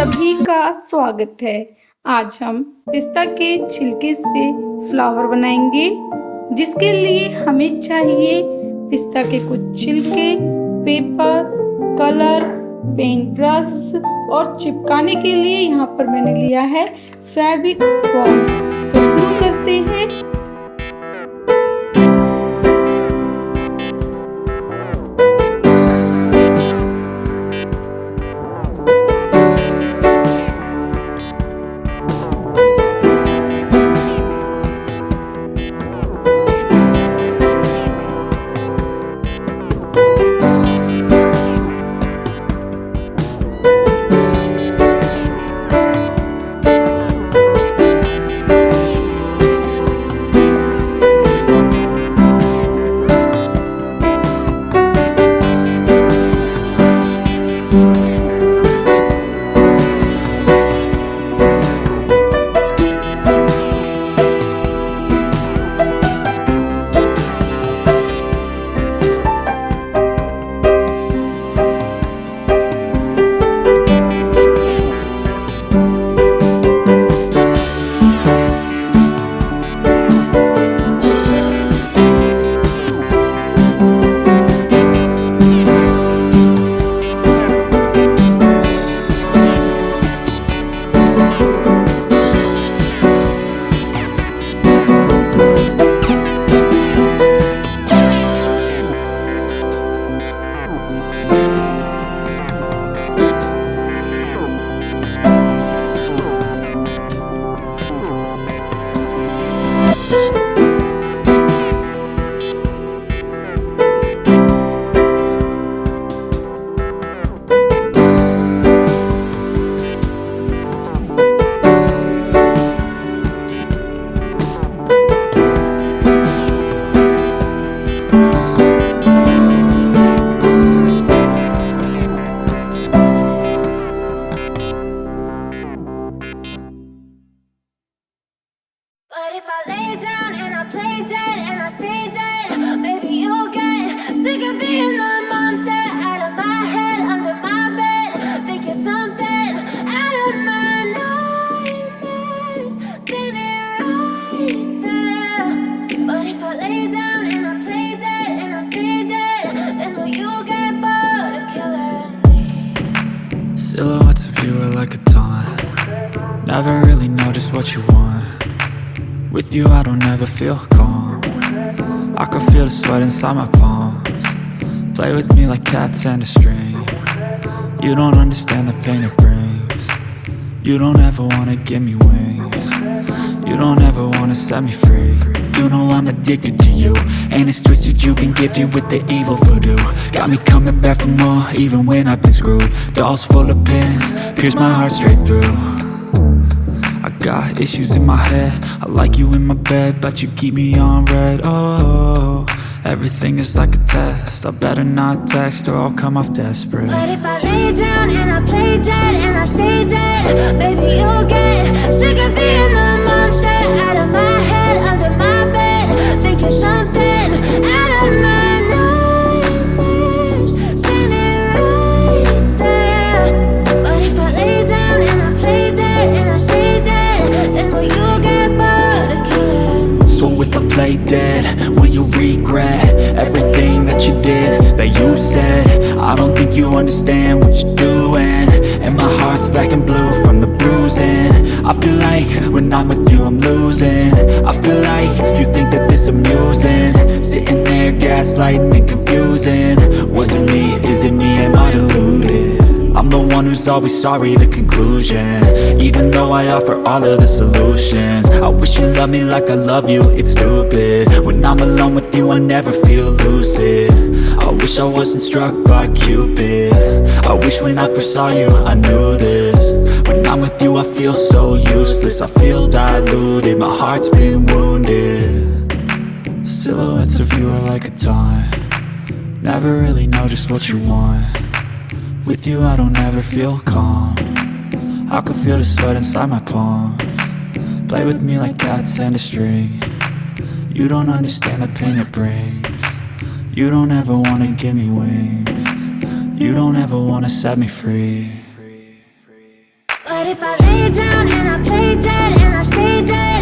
सभी का स्वागत है। आज हम पिस्ता के छिलके से फ्लावर बनाएंगे, जिसके लिए हमें चाहिए पिस्ता के कुछ छिलके, पेपर, कलर, पेंट ब्रश और चिपकाने के लिए यहाँ पर मैंने लिया है फेविकॉल। तो शुरू करते हैं। But if I lay down and I play dead and I stay dead, maybe you'll get sick of being the monster out of my head, under my bed. Think you're something out of my nightmares, standing right there. But if I lay down and I play dead and I stay dead, then will you get bored of killing me? Silhouettes of you are like a taunt. Never really know just what you want. With you I don't ever feel calm. I can feel the sweat inside my palms. Play with me like cats and a string. You don't understand the pain it brings. You don't ever wanna give me wings. You don't ever wanna set me free. You know I'm addicted to you, and it's twisted, you've been gifted with the evil voodoo. Got me coming back for more, even when I've been screwed. Dolls full of pins, pierce my heart straight through. I got issues in my head, I like you in my bed, but you keep me on red. Oh, everything is like a test, I better not text or I'll come off desperate. But if I lay down and I play dead and I stay dead, baby you'll get sick of being the monster out of my head, under my bed. Think you're something out of my nightmares, standing right there. But if I lay down and I play dead and I stay dead, then will you get bored of killing me? So if I play dead, will you regret everything that you did, that you said? I don't think you understand what you're doing, and my heart's black and blue from the bruising. I feel like when I'm with you I'm losing. I feel like you think that this amusing, sitting there gaslighting and confusing. Was it me? Is it me? Am I deluded? I'm the one who's always sorry, the conclusion. Even though I offer all of the solutions, I wish you loved me like I love you, it's stupid. When I'm alone with you I never feel lucid. I wish I wasn't struck by Cupid. I wish when I first saw you I knew this. When I'm with you I feel so useless, I feel diluted, my heart's been wounded. Silhouettes of you are like a taunt. Never really know just what you want. With you I don't ever feel calm. I can feel the sweat inside my palms. Play with me like cats and a string. You don't understand the pain it brings. You don't ever wanna give me wings. You don't ever wanna set me free. But if I lay down and I play dead and I stay dead,